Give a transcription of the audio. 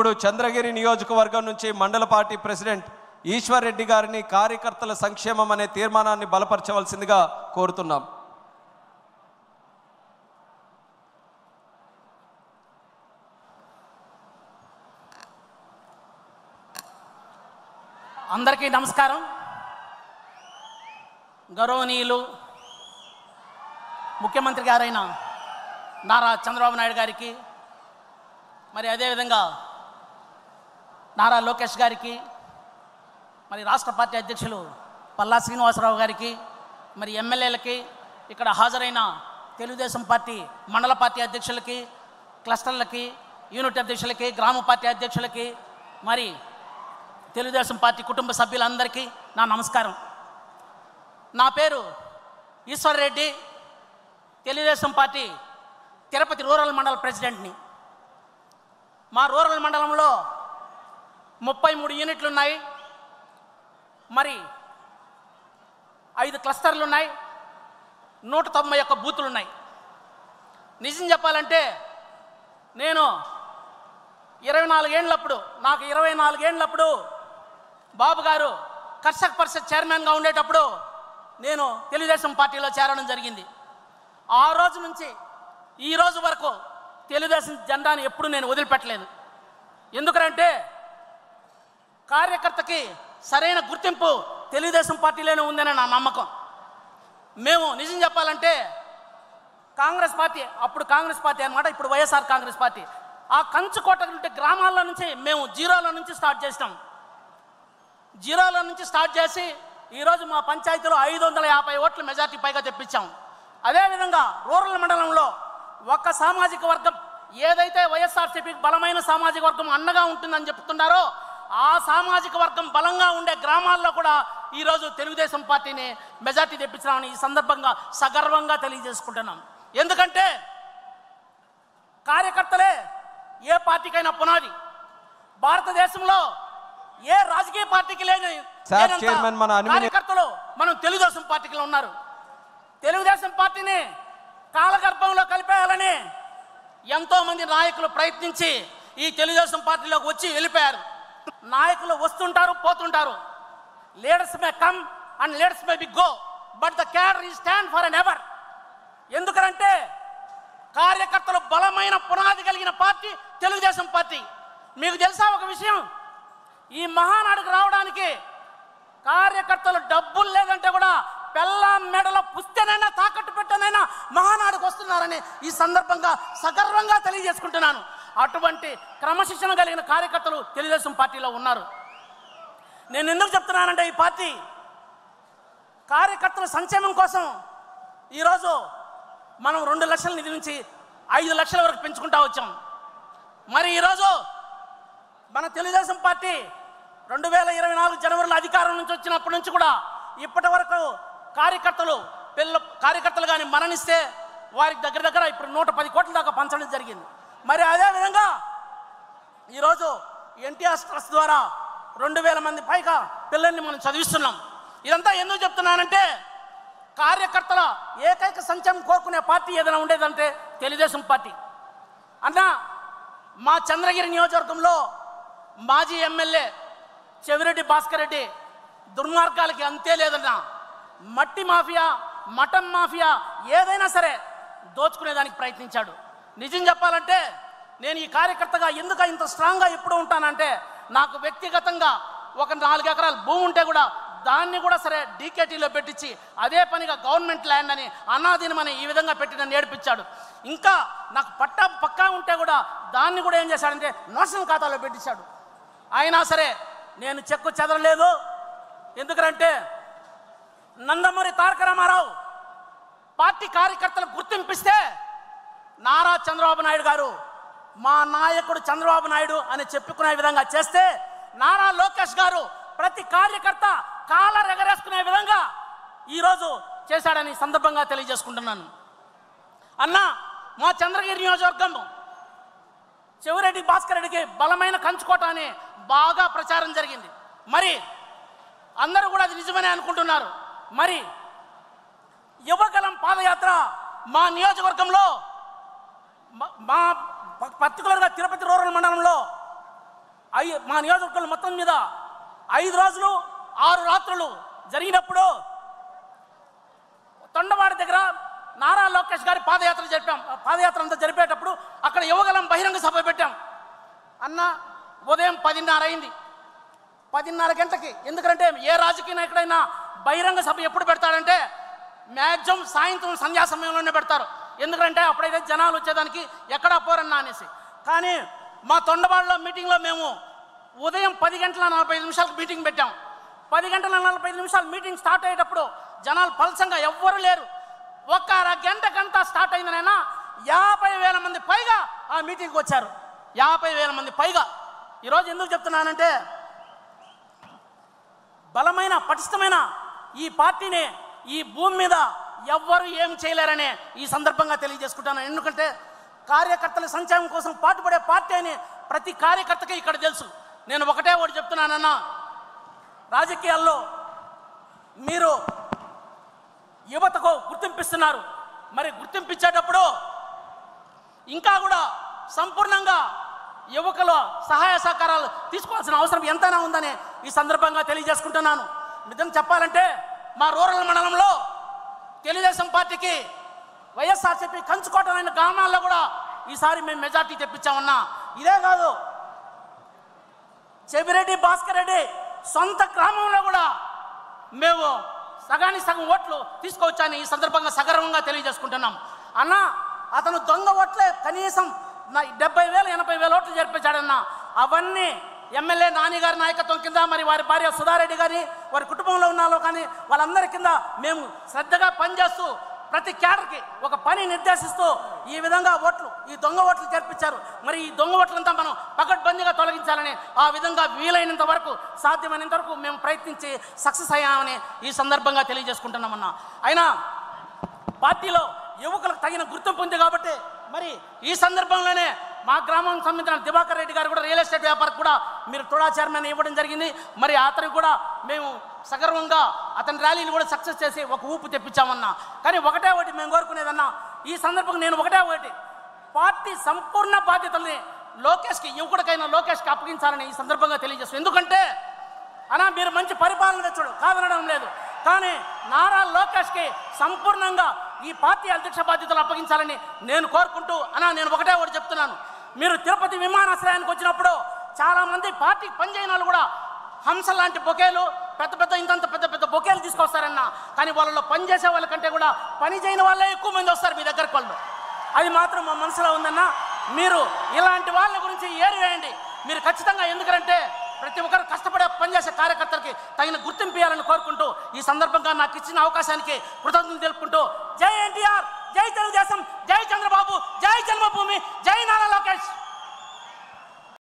ఇప్పుడు చంద్రగిరి నియోజకవర్గం నుంచి మండల పార్టీ ప్రెసిడెంట్ ఈశ్వర్ రెడ్డి గారిని కార్యకర్తల సంక్షేమం అనే తీర్మానాన్ని బలపరచవలసిందిగా కోరుతున్నాం. అందరికీ నమస్కారం. గౌరవనీయులు ముఖ్యమంత్రి గారైన నారా చంద్రబాబు నాయుడు గారికి, మరి అదేవిధంగా నారా లోకేష్ గారికి, మరి రాష్ట్ర పార్టీ అధ్యక్షులు పల్లా శ్రీనివాసరావు గారికి, మరి ఎమ్మెల్యేలకి, ఇక్కడ హాజరైన తెలుగుదేశం పార్టీ మండల పార్టీ అధ్యక్షులకి, క్లస్టర్లకి, యూనిట్ అధ్యక్షులకి, గ్రామ పార్టీ అధ్యక్షులకి, మరి తెలుగుదేశం పార్టీ కుటుంబ సభ్యులందరికీ నా నమస్కారం. నా పేరు ఈశ్వర్ రెడ్డి, తెలుగుదేశం పార్టీ తిరుపతి రూరల్ మండల ప్రెసిడెంట్ని. మా రూరల్ మండలంలో 33 యూనిట్లు ఉన్నాయి, మరి 5 క్లస్టర్లు ఉన్నాయి, 191 బూతులు ఉన్నాయి. నిజం చెప్పాలంటే నేను 24 ఏళ్ళప్పుడు, నాకు 24 ఏళ్ళప్పుడు బాబు గారు కర్షక పరిషత్ చైర్మన్గా ఉండేటప్పుడు నేను తెలుగుదేశం పార్టీలో చేరడం జరిగింది. ఆ రోజు నుంచి ఈ రోజు వరకు తెలుగుదేశం జెండాని ఎప్పుడు నేను వదిలిపెట్టలేదు. ఎందుకంటే కార్యకర్తకి సరైన గుర్తింపు తెలుగుదేశం పార్టీలోనే ఉందని నా నమ్మకం. మేము నిజం చెప్పాలంటే కాంగ్రెస్ పార్టీ, అప్పుడు కాంగ్రెస్ పార్టీ అన్నమాట, ఇప్పుడు వైఎస్ఆర్ కాంగ్రెస్ పార్టీ, ఆ కంచుకోట గ్రామాల్లో నుంచి మేము జీరోలో నుంచి స్టార్ట్ చేసినాం. జీరోలో నుంచి స్టార్ట్ చేసి ఈరోజు మా పంచాయతీలో 550 ఓట్ల మెజార్టీ పైగా తెప్పించాం. అదేవిధంగా రూరల్ మండలంలో ఒక సామాజిక వర్గం ఏదైతే వైఎస్ఆర్సీపీకి బలమైన సామాజిక వర్గం అండగా ఉంటుందని చెప్తున్నారో ఆ సామాజిక వర్గం బలంగా ఉండే గ్రామాల్లో కూడా ఈరోజు తెలుగుదేశం పార్టీని మెజార్టీ తెప్పించామని ఈ సందర్భంగా సగర్వంగా తెలియజేసుకుంటున్నాం. ఎందుకంటే కార్యకర్తలే ఏ పార్టీకైనా పునాది. భారతదేశంలో ఏ రాజకీయ పార్టీకి లేని కార్యకర్తలు మనం తెలుగుదేశం పార్టీలో ఉన్నారు. తెలుగుదేశం పార్టీని కాలగర్భంలో కలిపేయాలని ఎంతో మంది నాయకులు ప్రయత్నించి ఈ తెలుగుదేశం పార్టీలోకి వచ్చి వెళ్ళిపోయారు. నాయకులు వస్తుంటారు, పోతుంటారు. Leaders may come and leaders may be go, but the cadre is stand for an ever. ఎందుకంటే కార్యకర్తలు బలమైన పునాది కలిగిన పార్టీ తెలుగుదేశం పార్టీ. మీకు తెలుసా ఒక విషయం, ఈ మహానాడుకు రావడానికి కార్యకర్తలు డబ్బులు లేదంటే కూడా పెళ్ళాం మెడల పుస్తెనైనా తాకట్టు పెట్టనైనా మహానాడుకు వస్తున్నారని ఈ సందర్భంగా సగర్వంగా తెలియజేసుకుంటున్నాను. అటువంటి క్రమశిక్షణ కలిగిన కార్యకర్తలు తెలుగుదేశం పార్టీలో ఉన్నారు. నేను ఎందుకు చెప్తున్నానంటే ఈ పార్టీ కార్యకర్తల సంక్షేమం కోసం ఈరోజు మనం 2 లక్షల నిధి నుంచి 5 లక్షల వరకు పెంచుకుంటా వచ్చాం. మరి ఈరోజు మన తెలుగుదేశం పార్టీ 2024 జనవరిలో అధికారం నుంచి వచ్చినప్పటి నుంచి కూడా ఇప్పటి వరకు కార్యకర్తలు కానీ మరణిస్తే వారికి దగ్గర ఇప్పుడు 110 కోట్ల దాకా పంచడం జరిగింది. మరి అదేవిధంగా ఈరోజు ఎన్టీఆర్ ట్రస్ట్ ద్వారా 2000 మంది పైగా పిల్లల్ని మనం చదివిస్తున్నాం. ఇదంతా ఎందుకు చెప్తున్నానంటే కార్యకర్తల ఏకైక సంక్షేమం కోరుకునే పార్టీ ఏదైనా ఉండేదంటే తెలుగుదేశం పార్టీ. అన్న మా చంద్రగిరి నియోజకవర్గంలో మాజీ ఎమ్మెల్యే చెవిరెడ్డి భాస్కర్ రెడ్డి దుర్మార్గాలకి అంతే లేదన్నా. మట్టి మాఫియా, మటన్ మాఫియా ఏదైనా సరే దోచుకునేదానికి ప్రయత్నించాడు. నిజం చెప్పాలంటే నేను ఈ కార్యకర్తగా ఎందుకు ఇంత స్ట్రాంగ్గా ఎప్పుడు ఉంటానంటే నాకు వ్యక్తిగతంగా ఒక 4 ఎకరాల భూమి ఉంటే కూడా దాన్ని కూడా సరే డీకేటీలో పెట్టించి అదే పనిగా గవర్నమెంట్ ల్యాండ్ అని అనాధీనమని ఈ విధంగా పెట్టి నన్ను ఏడిపించాడు. ఇంకా నాకు పట్టా పక్కా ఉంటే కూడా దాన్ని కూడా ఏం చేశాడంటే నేషనల్ ఖాతాలో పెట్టించాడు. అయినా సరే నేను చెక్కు చెదరలేదు. ఎందుకంటే నందమూరి తారక రామారావు పార్టీ కార్యకర్తలకు గుర్తింపిస్తే నారా చంద్రబాబు నాయుడు గారు మా నాయకుడు చంద్రబాబు నాయుడు అని చెప్పుకునే విధంగా చేస్తే నారా లోకేష్ గారు ప్రతి కార్యకర్త కాలర్ ఎగరేసుకునే విధంగా ఈరోజు చేశాడని సందర్భంగా తెలియజేసుకుంటున్నాను. అన్న మా చంద్రగిరి నియోజకవర్గం చెవిరెడ్డి భాస్కర్ రెడ్డికి బలమైన కంచుకోట అని బాగా ప్రచారం జరిగింది. మరి అందరూ కూడా అది నిజమని అనుకుంటున్నారు. మరి యువగలం పాదయాత్ర మా నియోజకవర్గంలో మా పర్టికులర్గా తిరుపతి రూరల్ మండలంలో మా నియోజకవర్గం మొత్తం మీద 5 రోజులు 6 రాత్రులు జరిగినప్పుడు తొండవాడి దగ్గర నారా లోకేష్ గారి పాదయాత్ర జరిపాం. పాదయాత్ర అంతా జరిపేటప్పుడు అక్కడ యువగలం బహిరంగ సభ పెట్టాం. అన్న ఉదయం 10:30 అయింది. 10:30 గంటలకి, ఎందుకంటే ఏ రాజకీయ నాయకుడైనా బహిరంగ సభ ఎప్పుడు పెడతాడంటే మ్యాక్సిమం సాయంత్రం సంధ్యా సమయంలోనే పెడతారు. ఎందుకంటే అప్పుడైతే జనాలు వచ్చేదానికి ఎక్కడా పోరన్నా అనేసి. కానీ మా తొండవాడలో మీటింగ్లో మేము ఉదయం 10:45 మీటింగ్ పెట్టాం. 10:45 మీటింగ్ స్టార్ట్ అయ్యేటప్పుడు జనాలు పలసంగా ఎవ్వరు లేరు. ఒక అరగంటకంతా స్టార్ట్ అయిందనైనా 50,000 మంది పైగా ఆ మీటింగ్కి వచ్చారు. 50,000 మంది పైగా. ఈరోజు ఎందుకు చెప్తున్నానంటే బలమైన పటిష్టమైన ఈ పార్టీని ఈ భూమి మీద ఎవ్వరు ఏం చేయలేరనే ఈ సందర్భంగా తెలియజేసుకుంటాను. ఎందుకంటే కార్యకర్తల సంక్షేమం కోసం పాటుపడే పార్టీ అని ప్రతి కార్యకర్తకి ఇక్కడ తెలుసు. నేను ఒకటే చెప్తున్నానన్నా, రాజకీయాల్లో మీరు యువతకు గుర్తింపిస్తున్నారు. మరి గుర్తింపించేటప్పుడు ఇంకా కూడా సంపూర్ణంగా యువకుల సహాయ సహకారాలు తీసుకోవాల్సిన అవసరం ఎంతైనా ఉందని ఈ సందర్భంగా తెలియజేసుకుంటున్నాను. నిజంగా చెప్పాలంటే మా రూరల్ మండలంలో తెలుగుదేశం పార్టీకి వైఎస్ఆర్సీపీ కంచుకోటలైన గ్రామాల్లో కూడా ఈసారి మేము మెజార్టీ తెప్పించామన్నా. ఇదే కాదు, చెవిరెడ్డి భాస్కర్ రెడ్డి సొంత గ్రామంలో కూడా మేము సగానికి సగం ఓట్లు తీసుకొచ్చాని ఈ సందర్భంగా సగర్వంగా తెలియజేసుకుంటున్నాం. అన్న అతను దొంగ ఓట్లే కనీసం 70,000 80,000 ఓట్లు జరిపించాడన్న. అవన్నీ ఎమ్మెల్యే నాని గారి నాయకత్వం కింద, మరి వారి భార్య సుధారెడ్డి గారి వారి కుటుంబంలో ఉన్నాలో కానీ వాళ్ళందరి కింద మేము శ్రద్ధగా పనిచేస్తూ ప్రతి క్యాడర్కి ఒక పని నిర్దేశిస్తూ ఈ విధంగా ఈ దొంగ ఓట్లు జరిపించారు. మరి ఈ దొంగ ఓట్లంతా మనం పకడ్బందీగా తొలగించాలని ఆ విధంగా వీలైనంత వరకు సాధ్యమైనంత వరకు మేము ప్రయత్నించి సక్సెస్ అయ్యామని ఈ సందర్భంగా తెలియజేసుకుంటున్నామన్నా. అయినా పార్టీలో యువకులకు తగిన గుర్తింపు ఉంది కాబట్టి మరి ఈ సందర్భంలోనే మా గ్రామానికి సంబంధించిన దివాకర్ రెడ్డి గారు కూడా రియల్ ఎస్టేట్ వ్యాపారికి కూడా మీరు తోడా చైర్మన్ ఇవ్వడం జరిగింది. మరి అతనికి కూడా మేము సగర్వంగా అతని ర్యాలీని కూడా సక్సెస్ చేసి ఒక ఊపు తెప్పించామన్నా. కానీ ఒకటే మేము కోరుకునేదన్నా, ఈ సందర్భంగా నేను ఒకటే పార్టీ సంపూర్ణ బాధ్యతల్ని యువకుడికైనా లోకేష్కి అప్పగించాలని ఈ సందర్భంగా తెలియజేస్తాను. ఎందుకంటే అన్నా మీరు మంచి పరిపాలన తెచ్చుడు కాదనడం లేదు, కానీ నారా లోకేష్కి సంపూర్ణంగా ఈ పార్టీ అధ్యక్ష బాధ్యతలు అప్పగించాలని నేను కోరుకుంటూ నేను ఒకటే చెప్తున్నాను. మీరు తిరుపతి విమానాశ్రయానికి వచ్చినప్పుడు చాలామంది పార్టీకి పనిచేయని వాళ్ళు కూడా హంస లాంటి బొకేలు ఇంతంత పెద్ద బొకేలు తీసుకొస్తారన్న. కానీ వాళ్ళలో పనిచేసే వాళ్ళకంటే కూడా పని చేయని వాళ్ళే ఎక్కువ మంది వస్తారు మీ దగ్గరకు. వాళ్ళు అది మాత్రం మా మనసులో ఉందన్న. మీరు ఇలాంటి వాళ్ళ గురించి ఏరివేయండి. మీరు ఖచ్చితంగా, ఎందుకంటే ప్రతి ఒక్కరు కష్టపడే పనిచేసే కార్యకర్తలకి తగిన గుర్తింపు ఇవ్వాలని కోరుకుంటూ ఈ సందర్భంగా నాకు ఇచ్చిన అవకాశానికి కృతజ్ఞతలు తెలుపుకుంటూ జై ఎన్టీఆర్, జై తెలుగుదేశం, జై చంద్రబాబు.